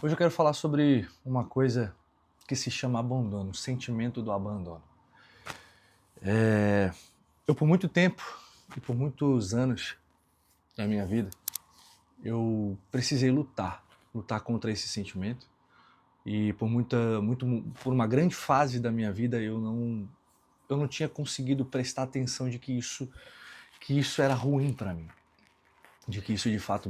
Hoje eu quero falar sobre uma coisa que se chama abandono, o sentimento do abandono. Eu por muito tempo e por muitos anos da minha vida, eu precisei lutar contra esse sentimento. E por uma grande fase da minha vida eu não tinha conseguido prestar atenção de que isso era ruim para mim, de que isso de fato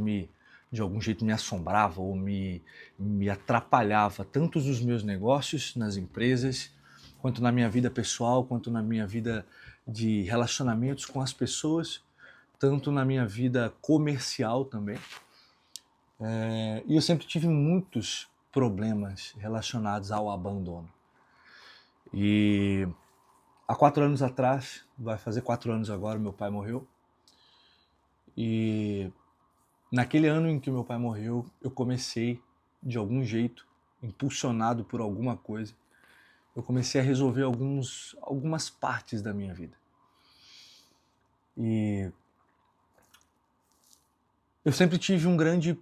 de algum jeito me assombrava ou me atrapalhava tanto nos meus negócios, nas empresas, quanto na minha vida pessoal, quanto na minha vida de relacionamentos com as pessoas, tanto na minha vida comercial também. E eu sempre tive muitos problemas relacionados ao abandono. E há 4 anos atrás, vai fazer 4 anos agora, meu pai morreu. E naquele ano em que meu pai morreu, eu comecei, de algum jeito, impulsionado por alguma coisa, eu comecei a resolver algumas partes da minha vida. E eu sempre tive uma grande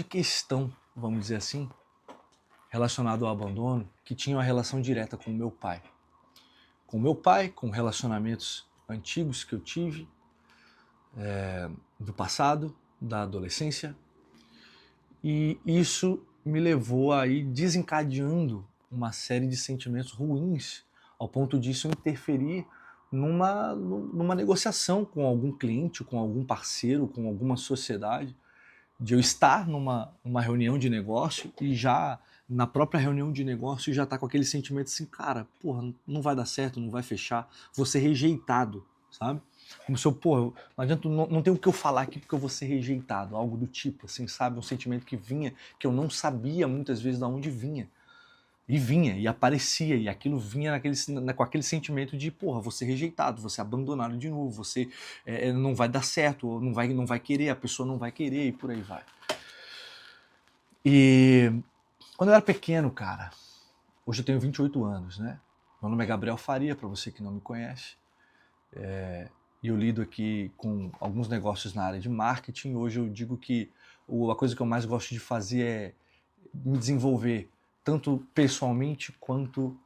questão, vamos dizer assim, relacionada ao abandono, que tinha uma relação direta com o meu pai. Com o meu pai, com relacionamentos antigos que eu tive, do passado, da adolescência, e isso me levou a ir desencadeando uma série de sentimentos ruins, ao ponto disso interferir numa negociação com algum cliente, com algum parceiro, com alguma sociedade, de eu estar numa reunião de negócio e já na própria reunião de negócio já tá com aquele sentimento assim, cara, porra, não vai dar certo, não vai fechar, vou ser rejeitado, sabe? Como se eu, porra, não adianta, não tem o que eu falar aqui porque eu vou ser rejeitado, algo do tipo, assim, sabe? Um sentimento que vinha, que eu não sabia muitas vezes de onde vinha. E vinha, e aparecia, e aquilo vinha com aquele sentimento de, porra, você rejeitado, você abandonado de novo, você não vai dar certo, ou não vai querer, a pessoa não vai querer, e por aí vai. E quando eu era pequeno, cara, hoje eu tenho 28 anos, né? Meu nome é Gabriel Faria, para você que não me conhece. E eu lido aqui com alguns negócios na área de marketing. Hoje eu digo que a coisa que eu mais gosto de fazer é me desenvolver tanto pessoalmente quanto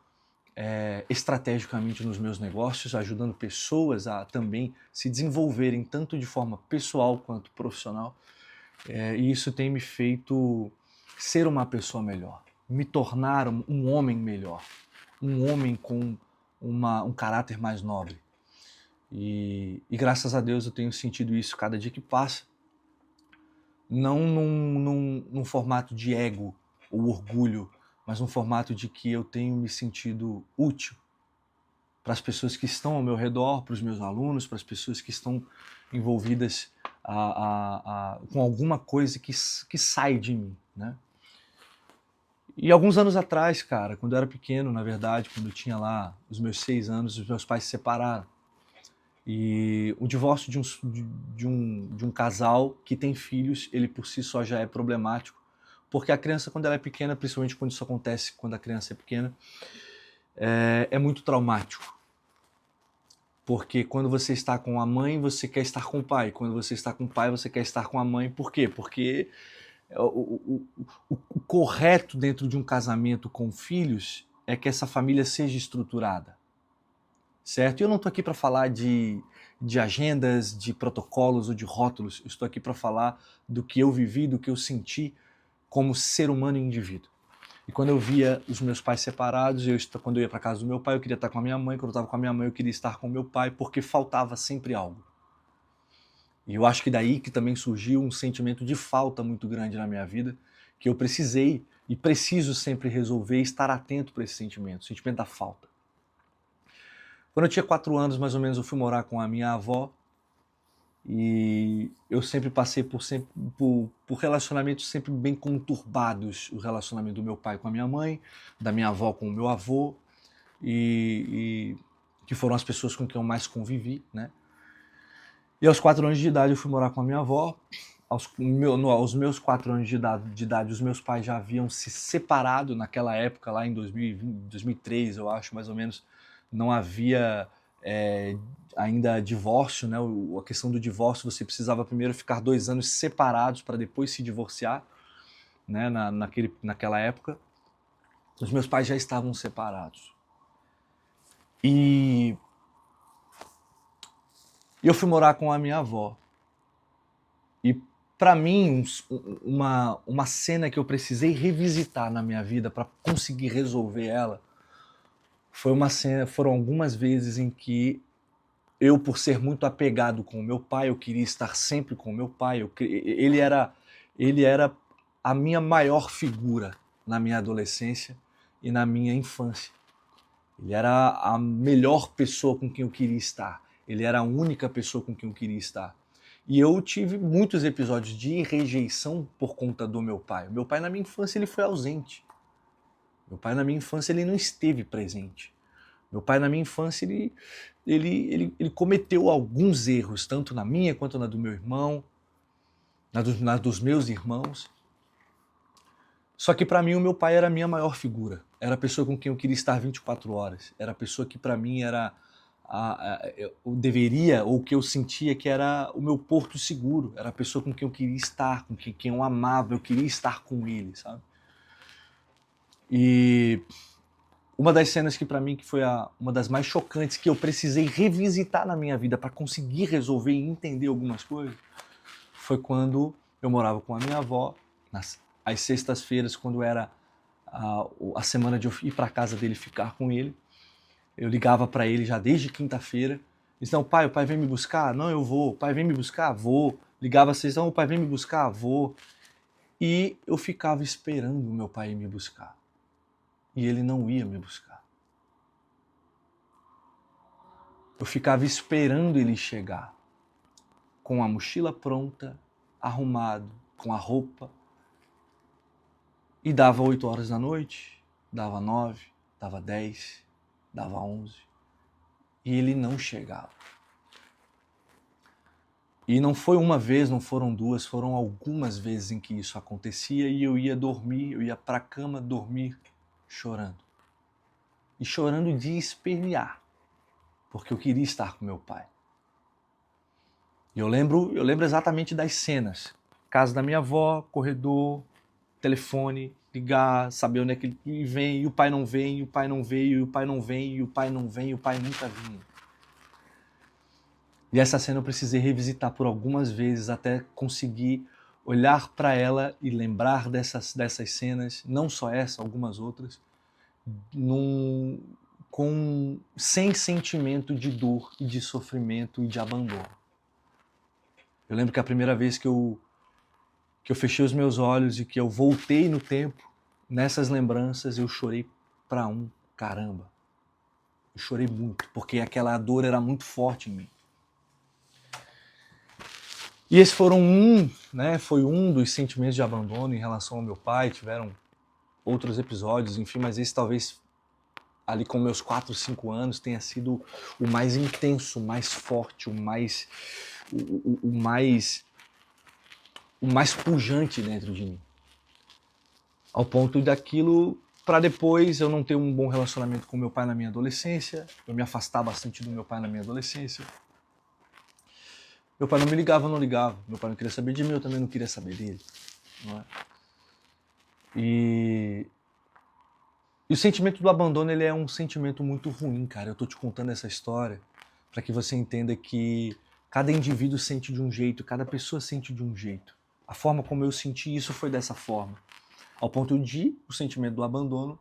estrategicamente nos meus negócios, ajudando pessoas a também se desenvolverem tanto de forma pessoal quanto profissional. E isso tem me feito ser uma pessoa melhor, me tornar um homem melhor, um homem com um caráter mais nobre. E graças a Deus eu tenho sentido isso cada dia que passa, não num formato de ego ou orgulho, mas num formato de que eu tenho me sentido útil para as pessoas que estão ao meu redor, para os meus alunos, para as pessoas que estão envolvidas com alguma coisa que sai de mim, né? E alguns anos atrás, cara, quando eu era pequeno, na verdade, quando eu tinha lá os meus 6 anos, os meus pais se separaram. E o divórcio de um casal que tem filhos, ele por si só já é problemático, porque a criança, quando ela é pequena, principalmente quando isso acontece quando a criança é pequena, é muito traumático. Porque quando você está com a mãe, você quer estar com o pai. Quando você está com o pai, você quer estar com a mãe. Por quê? Porque o correto dentro de um casamento com filhos é que essa família seja estruturada. Certo? E eu não estou aqui para falar de agendas, de protocolos ou de rótulos. Eu estou aqui para falar do que eu vivi, do que eu senti como ser humano e indivíduo. E quando eu via os meus pais separados, quando eu ia para casa do meu pai, eu queria estar com a minha mãe. Quando eu estava com a minha mãe, eu queria estar com o meu pai, porque faltava sempre algo. E eu acho que daí que também surgiu um sentimento de falta muito grande na minha vida, que eu precisei e preciso sempre resolver e estar atento para esse sentimento, o sentimento da falta. Quando eu tinha 4 anos, mais ou menos, eu fui morar com a minha avó e eu sempre passei por relacionamentos sempre bem conturbados, o relacionamento do meu pai com a minha mãe, da minha avó com o meu avô, e que foram as pessoas com quem eu mais convivi, né? E aos 4 anos de idade eu fui morar com a minha avó. Aos meus 4 anos de idade, os meus pais já haviam se separado naquela época, lá em 2020, 2003, eu acho, mais ou menos. Não havia ainda divórcio, né? A questão do divórcio, você precisava primeiro ficar 2 anos separados para depois se divorciar. né, naquela época, os meus pais já estavam separados. E eu fui morar com a minha avó. E para mim, uma cena que eu precisei revisitar na minha vida para conseguir resolver ela, foram algumas vezes em que eu, por ser muito apegado com o meu pai, eu queria estar sempre com o meu pai. Ele era a minha maior figura na minha adolescência e na minha infância. Ele era a melhor pessoa com quem eu queria estar. Ele era a única pessoa com quem eu queria estar. E eu tive muitos episódios de rejeição por conta do meu pai. O meu pai, na minha infância, ele foi ausente. Meu pai, na minha infância, ele não esteve presente. Meu pai, na minha infância, ele cometeu alguns erros, tanto na minha quanto na do meu irmão, na dos meus irmãos. Só que para mim o meu pai era a minha maior figura. Era a pessoa com quem eu queria estar 24 horas. Era a pessoa que para mim era eu deveria, ou que eu sentia que era o meu porto seguro. Era a pessoa com quem eu queria estar, com quem eu amava, eu queria estar com ele, sabe? E uma das cenas que para mim que foi uma das mais chocantes, que eu precisei revisitar na minha vida para conseguir resolver e entender algumas coisas, foi quando eu morava com a minha avó, às sextas-feiras, quando era a semana de eu ir para casa dele ficar com ele. Eu ligava para ele já desde quinta-feira. Disse, não, pai, o pai vem me buscar? Não, eu vou. O pai vem me buscar? Vou. Ligava às 6, não, o pai vem me buscar? Vou. E eu ficava esperando o meu pai ir me buscar. E ele não ia me buscar. Eu ficava esperando ele chegar, com a mochila pronta, arrumado, com a roupa. E dava 8 horas da noite, dava 9, dava 10, dava 11. E ele não chegava. E não foi uma vez, não foram duas, foram algumas vezes em que isso acontecia e eu ia dormir, eu ia pra cama dormir chorando. E chorando de espernear, porque eu queria estar com meu pai. E eu lembro exatamente das cenas. Casa da minha avó, corredor, telefone, ligar, saber onde é que ele vem, e o pai não vem, e o pai não veio, e o pai não vem, e o pai não vem, e o pai nunca vinha. E essa cena eu precisei revisitar por algumas vezes até conseguir olhar para ela e lembrar dessas cenas, não só essa, algumas outras, sem sentimento de dor e de sofrimento e de abandono. Eu lembro que a primeira vez que eu fechei os meus olhos e que eu voltei no tempo, nessas lembranças eu chorei pra caramba. Eu chorei muito, porque aquela dor era muito forte em mim. E esse foi um dos sentimentos de abandono em relação ao meu pai. Tiveram outros episódios, enfim, mas esse talvez, ali com meus 4, 5 anos, tenha sido o mais intenso, o mais forte, o mais pujante dentro de mim. Ao ponto daquilo, para depois eu não ter um bom relacionamento com meu pai na minha adolescência, eu me afastar bastante do meu pai na minha adolescência. Meu pai não me ligava, não ligava. Meu pai não queria saber de mim, eu também não queria saber dele. Não é? E o sentimento do abandono, ele é um sentimento muito ruim, cara. Eu tô te contando essa história para que você entenda que cada indivíduo sente de um jeito, cada pessoa sente de um jeito. A forma como eu senti isso foi dessa forma. Ao ponto de o sentimento do abandono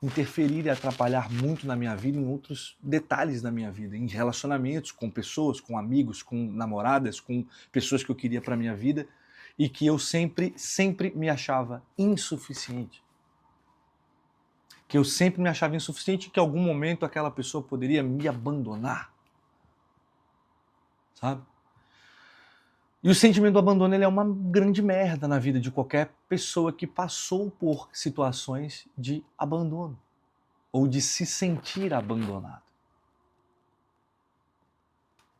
interferir e atrapalhar muito na minha vida, em outros detalhes da minha vida, em relacionamentos com pessoas, com amigos, com namoradas, com pessoas que eu queria para minha vida e que eu sempre me achava insuficiente. Que eu sempre me achava insuficiente e que em algum momento aquela pessoa poderia me abandonar. Sabe? E o sentimento do abandono, ele é uma grande merda na vida de qualquer pessoa que passou por situações de abandono ou de se sentir abandonado.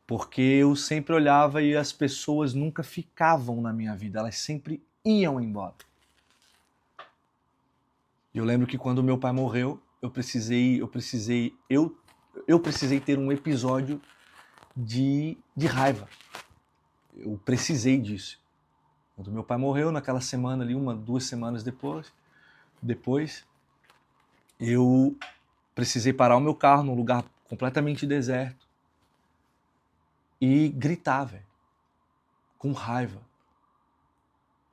Porque eu sempre olhava e as pessoas nunca ficavam na minha vida, elas sempre iam embora. E eu lembro que quando meu pai morreu, eu precisei ter um episódio de raiva. Eu precisei disso. Quando meu pai morreu, naquela semana ali, 2 semanas depois, eu precisei parar o meu carro num lugar completamente deserto e gritar, velho, com raiva,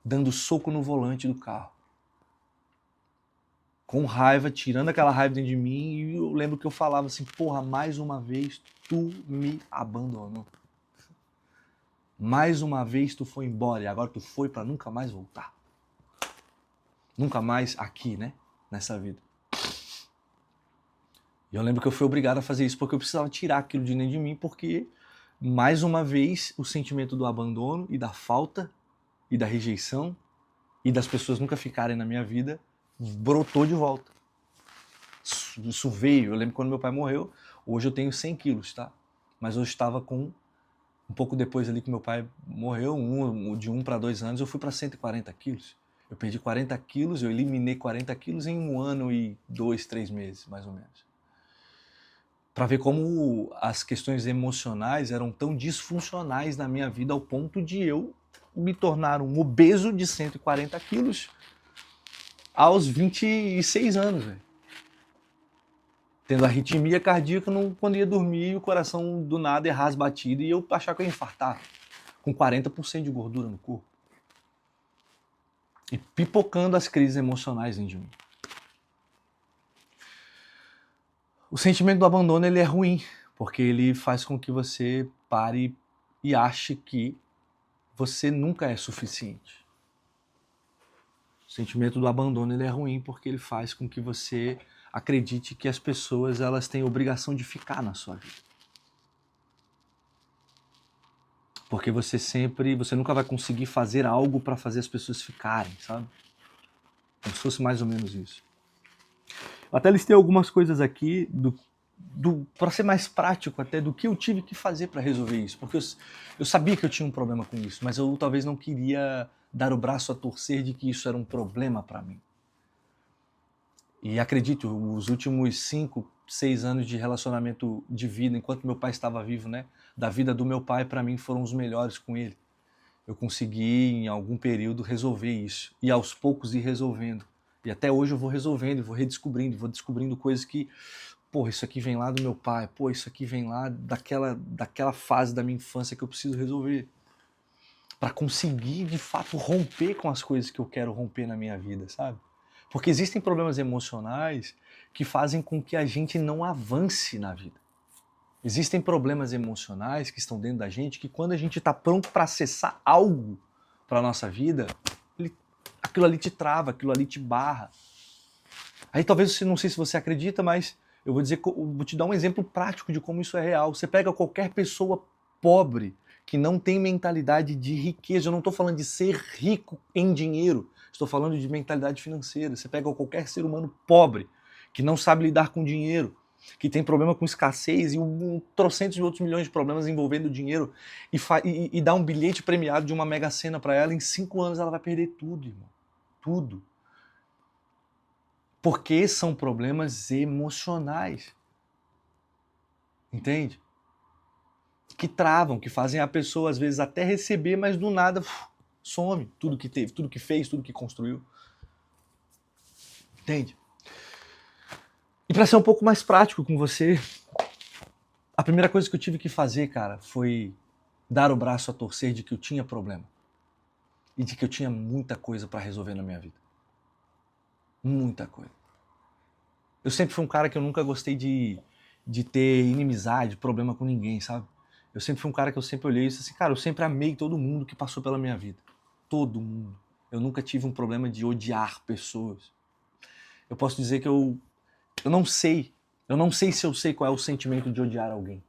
dando soco no volante do carro. Com raiva, tirando aquela raiva dentro de mim, e eu lembro que eu falava assim, porra, mais uma vez tu me abandonou. Mais uma vez tu foi embora e agora tu foi pra nunca mais voltar. Nunca mais aqui, né? Nessa vida. E eu lembro que eu fui obrigado a fazer isso porque eu precisava tirar aquilo de dentro de mim, porque, mais uma vez, o sentimento do abandono e da falta e da rejeição e das pessoas nunca ficarem na minha vida brotou de volta. Isso veio. Eu lembro quando meu pai morreu, hoje eu tenho 100 quilos, tá? Mas eu estava com, um pouco depois ali que meu pai morreu, de 1 para 2 anos, eu fui para 140 quilos. Eu perdi 40 quilos, eu eliminei 40 quilos em 1 ano e 2, 3 meses, mais ou menos. Para ver como as questões emocionais eram tão disfuncionais na minha vida ao ponto de eu me tornar um obeso de 140 quilos aos 26 anos, velho. Tendo arritmia cardíaca quando ia dormir e o coração do nada errar as batidas e eu achar que eu ia infartar, com 40% de gordura no corpo. E pipocando as crises emocionais dentro de mim. O sentimento do abandono ele é ruim, porque ele faz com que você pare e ache que você nunca é suficiente. O sentimento do abandono ele é ruim porque ele faz com que você acredite que as pessoas elas têm obrigação de ficar na sua vida. Porque você nunca vai conseguir fazer algo para fazer as pessoas ficarem, sabe? Como se fosse mais ou menos isso. Eu até listei algumas coisas aqui para ser mais prático até do que eu tive que fazer para resolver isso, porque eu sabia que eu tinha um problema com isso, mas eu talvez não queria dar o braço a torcer de que isso era um problema para mim. E acredito, os últimos 5, 6 anos de relacionamento de vida, enquanto meu pai estava vivo, né, da vida do meu pai, para mim foram os melhores com ele. Eu consegui, em algum período, resolver isso. E aos poucos ir resolvendo. E até hoje eu vou resolvendo, vou redescobrindo, vou descobrindo coisas que, pô, isso aqui vem lá do meu pai, pô, isso aqui vem lá daquela fase da minha infância que eu preciso resolver. Para conseguir, de fato, romper com as coisas que eu quero romper na minha vida, sabe? Porque existem problemas emocionais que fazem com que a gente não avance na vida. Existem problemas emocionais que estão dentro da gente que quando a gente está pronto para acessar algo para a nossa vida, aquilo ali te trava, aquilo ali te barra. Aí talvez, não sei se você acredita, mas eu vou te dar um exemplo prático de como isso é real. Você pega qualquer pessoa pobre que não tem mentalidade de riqueza, eu não estou falando de ser rico em dinheiro, estou falando de mentalidade financeira. Você pega qualquer ser humano pobre que não sabe lidar com dinheiro, que tem problema com escassez e trocentos de outros milhões de problemas envolvendo dinheiro e dá um bilhete premiado de uma Mega Sena para ela, em 5 anos ela vai perder tudo, irmão. Tudo. Porque são problemas emocionais. Entende? Que travam, que fazem a pessoa às vezes até receber, mas do nada some tudo que teve, tudo que fez, tudo que construiu. Entende? E para ser um pouco mais prático com você, a primeira coisa que eu tive que fazer, cara, foi dar o braço a torcer de que eu tinha problema. E de que eu tinha muita coisa para resolver na minha vida. Muita coisa. Eu sempre fui um cara que eu nunca gostei de ter inimizade, problema com ninguém, sabe? Eu sempre fui um cara que eu sempre olhei e disse assim, cara, eu sempre amei todo mundo que passou pela minha vida. Todo mundo. Eu nunca tive um problema de odiar pessoas. Eu posso dizer que eu não sei. Eu não sei se eu sei qual é o sentimento de odiar alguém.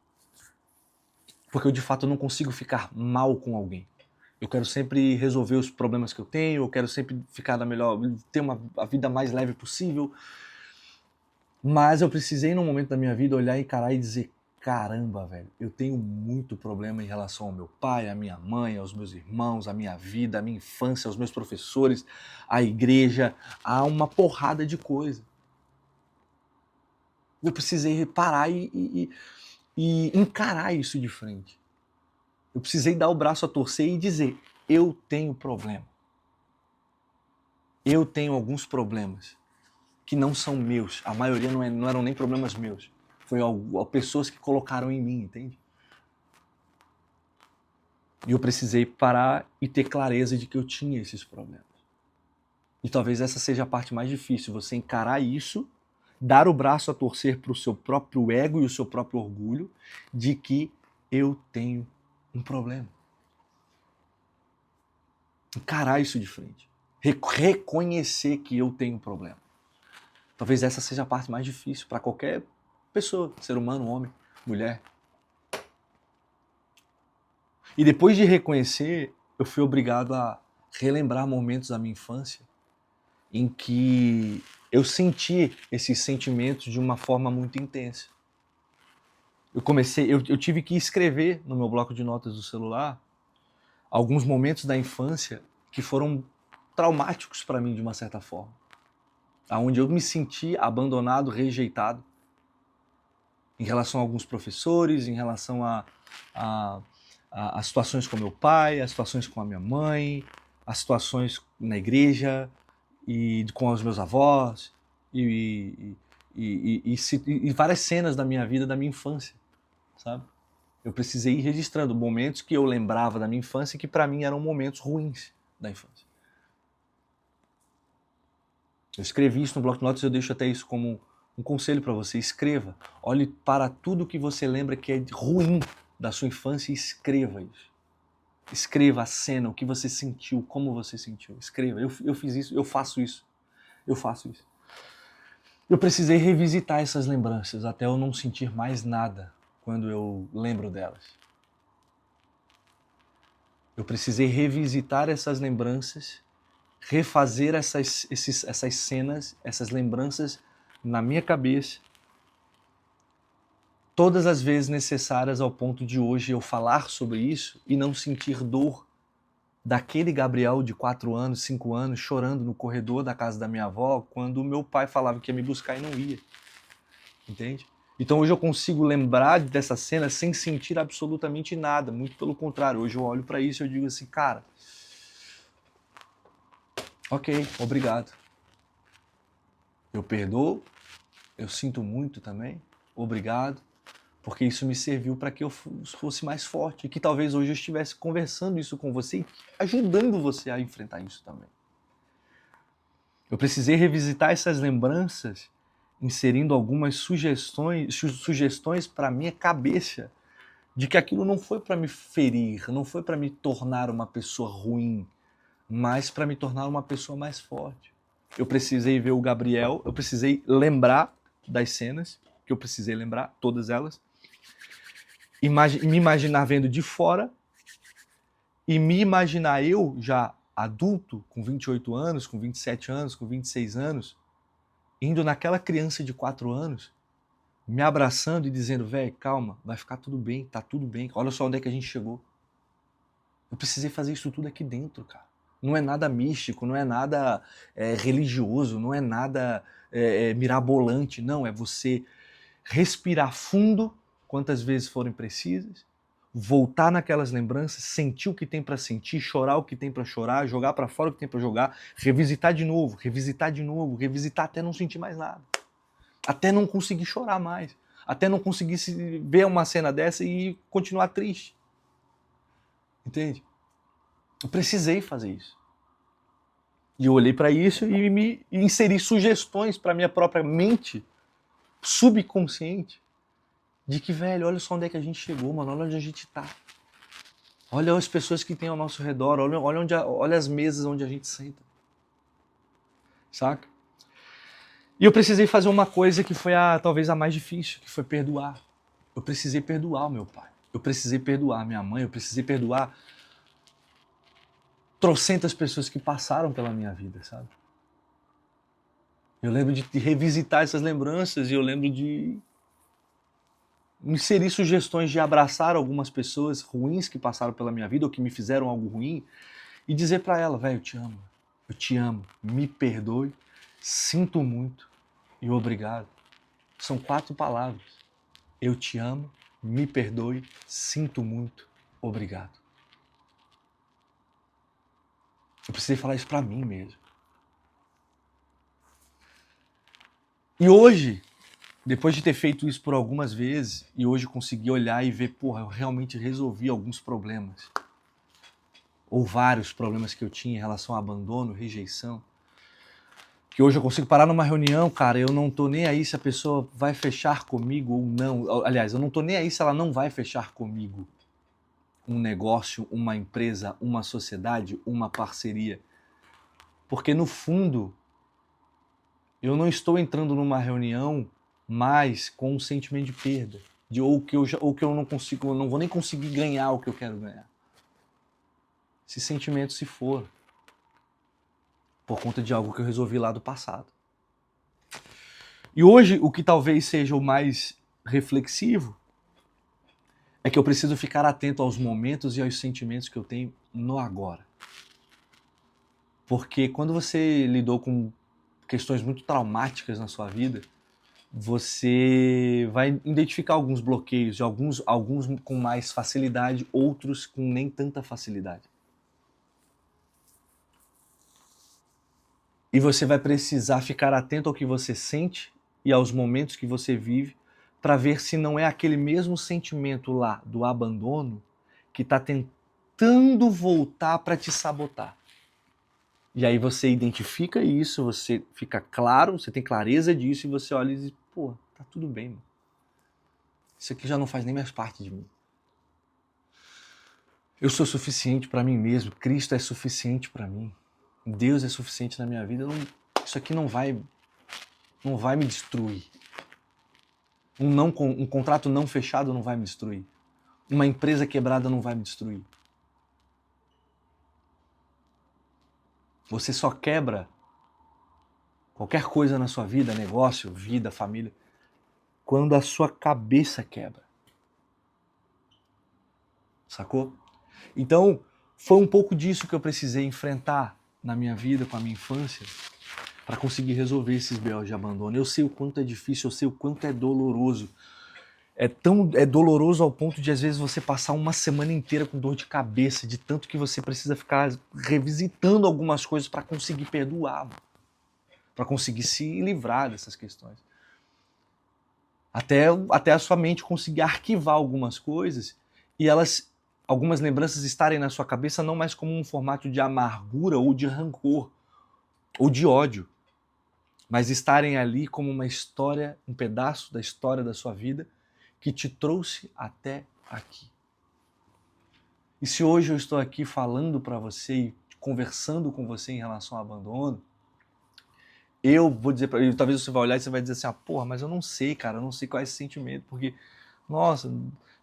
Porque eu, de fato, não consigo ficar mal com alguém. Eu quero sempre resolver os problemas que eu tenho, eu quero sempre ficar ter a vida mais leve possível. Mas eu precisei, num momento da minha vida, olhar, encarar e dizer, caramba, velho, eu tenho muito problema em relação ao meu pai, à minha mãe, aos meus irmãos, à minha vida, à minha infância, aos meus professores, à igreja, a uma porrada de coisa. Eu precisei reparar e encarar isso de frente. Eu precisei dar o braço a torcer e dizer, eu tenho problema. Eu tenho alguns problemas que não são meus. A maioria não eram nem problemas meus. Foi pessoas que colocaram em mim, entende? E eu precisei parar e ter clareza de que eu tinha esses problemas. E talvez essa seja a parte mais difícil, você encarar isso, dar o braço a torcer para o seu próprio ego e o seu próprio orgulho de que eu tenho um problema. Encarar isso de frente. Reconhecer que eu tenho um problema. Talvez essa seja a parte mais difícil para qualquer pessoa, ser humano, homem, mulher. E depois de reconhecer, eu fui obrigado a relembrar momentos da minha infância em que eu senti esses sentimentos de uma forma muito intensa. Eu tive que escrever no meu bloco de notas do celular alguns momentos da infância que foram traumáticos para mim de uma certa forma, aonde eu me senti abandonado, rejeitado em relação a alguns professores, em relação a situações com meu pai, a situações com a minha mãe, a situações na igreja e com os meus avós e várias cenas da minha vida, da minha infância, sabe? Eu precisei ir registrando momentos que eu lembrava da minha infância e que para mim eram momentos ruins da infância. Eu escrevi isso no bloco de notas e eu deixo até isso como um conselho para você. Escreva. Olhe para tudo que você lembra que é ruim da sua infância e escreva isso. Escreva a cena, o que você sentiu, como você sentiu. Escreva. Eu fiz isso, eu faço isso. Eu faço isso. Eu precisei revisitar essas lembranças até eu não sentir mais nada quando eu lembro delas. Eu precisei revisitar essas lembranças, refazer essas cenas, essas lembranças na minha cabeça, todas as vezes necessárias ao ponto de hoje eu falar sobre isso e não sentir dor daquele Gabriel de 4 anos, 5 anos, chorando no corredor da casa da minha avó quando o meu pai falava que ia me buscar e não ia. Entende? Então hoje eu consigo lembrar dessa cena sem sentir absolutamente nada, muito pelo contrário. Hoje eu olho para isso e eu digo assim, cara, ok, obrigado. Eu perdoo, eu sinto muito também, obrigado, porque isso me serviu para que eu fosse mais forte e que talvez hoje eu estivesse conversando isso com você e ajudando você a enfrentar isso também. Eu precisei revisitar essas lembranças, inserindo algumas sugestões para a minha cabeça de que aquilo não foi para me ferir, não foi para me tornar uma pessoa ruim, mas para me tornar uma pessoa mais forte. Eu precisei ver o Gabriel, eu precisei lembrar das cenas, que eu precisei lembrar, todas elas, me imaginar vendo de fora e me imaginar eu já adulto, com 28 anos, com 27 anos, com 26 anos, indo naquela criança de 4 anos, me abraçando e dizendo, velho, calma, vai ficar tudo bem, tá tudo bem, olha só onde é que a gente chegou. Eu precisei fazer isso tudo aqui dentro, cara. Não é nada místico, não é nada religioso, não é nada mirabolante, não, é você respirar fundo quantas vezes forem precisas, voltar naquelas lembranças, sentir o que tem para sentir, chorar o que tem para chorar, jogar para fora o que tem para jogar, revisitar de novo, revisitar até não sentir mais nada. Até não conseguir chorar mais. Até não conseguir ver uma cena dessa e continuar triste. Entende? Eu precisei fazer isso. E eu olhei para isso e me inseri sugestões para minha própria mente subconsciente de que, velho, olha só onde é que a gente chegou, mano, olha onde a gente tá. Olha as pessoas que tem ao nosso redor, olha as mesas onde a gente senta. Saca? E eu precisei fazer uma coisa que foi talvez a mais difícil, que foi perdoar. Eu precisei perdoar o meu pai. Eu precisei perdoar a minha mãe, eu precisei perdoar trocentas pessoas que passaram pela minha vida, sabe? Eu lembro de revisitar essas lembranças e eu lembro de inserir sugestões de abraçar algumas pessoas ruins que passaram pela minha vida ou que me fizeram algo ruim e dizer para ela, velho, eu te amo, me perdoe, sinto muito e obrigado. São 4 palavras. Eu te amo, me perdoe, sinto muito, obrigado. Eu precisei falar isso pra mim mesmo. E hoje, depois de ter feito isso por algumas vezes, e hoje consegui olhar e ver, porra, eu realmente resolvi alguns problemas. Ou vários problemas que eu tinha em relação a abandono, rejeição. Que hoje eu consigo parar numa reunião, cara, eu não tô nem aí se a pessoa vai fechar comigo ou não. Aliás, eu não tô nem aí se ela não vai fechar comigo um negócio, uma empresa, uma sociedade, uma parceria. Porque no fundo, eu não estou entrando numa reunião mais com um sentimento de perda, ou que eu não consigo, eu não vou nem conseguir ganhar o que eu quero ganhar. Esse sentimento se for por conta de algo que eu resolvi lá do passado. E hoje, o que talvez seja o mais reflexivo é que eu preciso ficar atento aos momentos e aos sentimentos que eu tenho no agora. Porque quando você lidou com questões muito traumáticas na sua vida, você vai identificar alguns bloqueios, alguns com mais facilidade, outros com nem tanta facilidade. E você vai precisar ficar atento ao que você sente e aos momentos que você vive para ver se não é aquele mesmo sentimento lá do abandono que está tentando voltar para te sabotar. E aí você identifica isso, você fica claro, você tem clareza disso e você olha e diz, pô, tá tudo bem, mano. Isso aqui já não faz nem mais parte de mim. Eu sou suficiente para mim mesmo, Cristo é suficiente para mim, Deus é suficiente na minha vida, isso aqui não vai me destruir. Um contrato não fechado não vai me destruir. Uma empresa quebrada não vai me destruir. Você só quebra qualquer coisa na sua vida, negócio, vida, família, quando a sua cabeça quebra. Sacou? Então, foi um pouco disso que eu precisei enfrentar na minha vida, com a minha infância, para conseguir resolver esses BOs de abandono. Eu sei o quanto é difícil, eu sei o quanto é doloroso. É doloroso ao ponto de, às vezes, você passar uma semana inteira com dor de cabeça, de tanto que você precisa ficar revisitando algumas coisas para conseguir perdoar, para conseguir se livrar dessas questões. Até a sua mente conseguir arquivar algumas coisas e algumas lembranças estarem na sua cabeça não mais como um formato de amargura ou de rancor ou de ódio, mas estarem ali como uma história, um pedaço da história da sua vida que te trouxe até aqui. E se hoje eu estou aqui falando para você e conversando com você em relação ao abandono, eu vou dizer para ele, talvez você vai olhar e você vai dizer assim, porra, mas eu não sei, cara, eu não sei qual é esse sentimento, porque, nossa,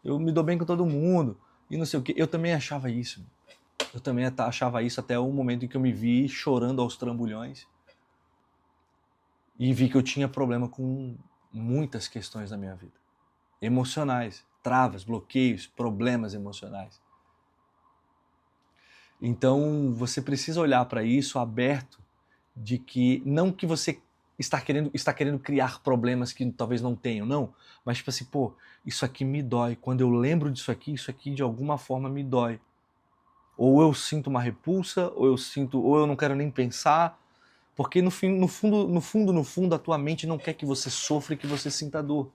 eu me dou bem com todo mundo, e não sei o quê. Eu também achava isso. Eu também achava isso até o momento em que eu me vi chorando aos trambolhões e vi que eu tinha problema com muitas questões na minha vida. Emocionais, travas, bloqueios, problemas emocionais. Então, você precisa olhar para isso aberto, de que não que você está querendo criar problemas que talvez não tenham, não, mas tipo assim, pô, isso aqui me dói. Quando eu lembro disso aqui de alguma forma me dói. Ou eu sinto uma repulsa, ou eu não quero nem pensar, porque no fundo, a tua mente não quer que você sofra e que você sinta dor.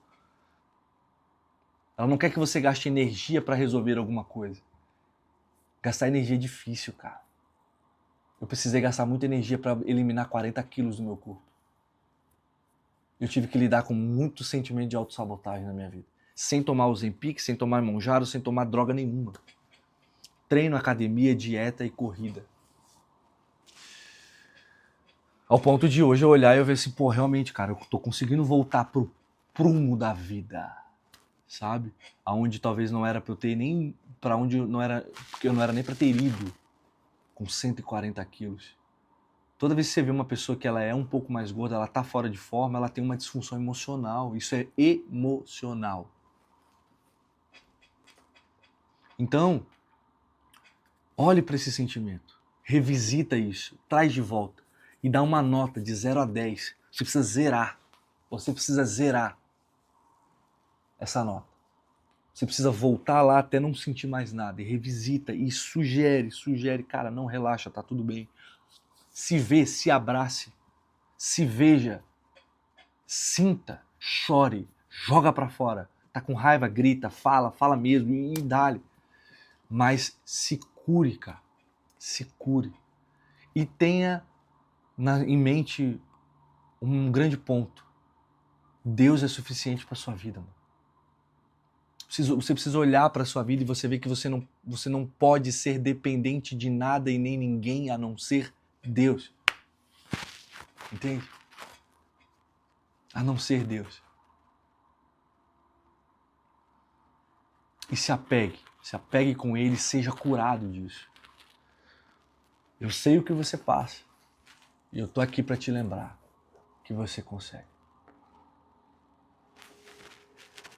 Ela não quer que você gaste energia para resolver alguma coisa. Gastar energia é difícil, cara. Eu precisei gastar muita energia para eliminar 40 quilos do meu corpo. Eu tive que lidar com muito sentimento de autossabotagem na minha vida. Sem tomar Ozempic, sem tomar Monjaro, sem tomar droga nenhuma. Treino, academia, dieta e corrida. Ao ponto de hoje eu olhar e eu ver assim, pô, realmente, cara, eu tô conseguindo voltar pro prumo da vida, sabe? Aonde talvez não era pra eu ter nem, pra onde não era, porque eu não era nem pra ter ido com 140 quilos. Toda vez que você vê uma pessoa que ela é um pouco mais gorda, ela tá fora de forma, ela tem uma disfunção emocional. Isso é emocional. Então, olhe para esse sentimento, revisita isso, traz de volta e dá uma nota de 0 a 10. Você precisa zerar. Você precisa zerar essa nota. Você precisa voltar lá até não sentir mais nada e revisita e sugere, cara, não relaxa, tá tudo bem. Se vê, se abrace, se veja, sinta, chore, joga pra fora. Tá com raiva, grita, fala mesmo e dá-lhe. Mas se cure, cara. Se cure. E tenha em mente um grande ponto. Deus é suficiente para sua vida, mano. Você precisa olhar para sua vida e você ver que você não pode ser dependente de nada e nem ninguém a não ser Deus. Entende? A não ser Deus. E se apegue com Ele, seja curado disso. Eu sei o que você passa e eu tô aqui para te lembrar que você consegue.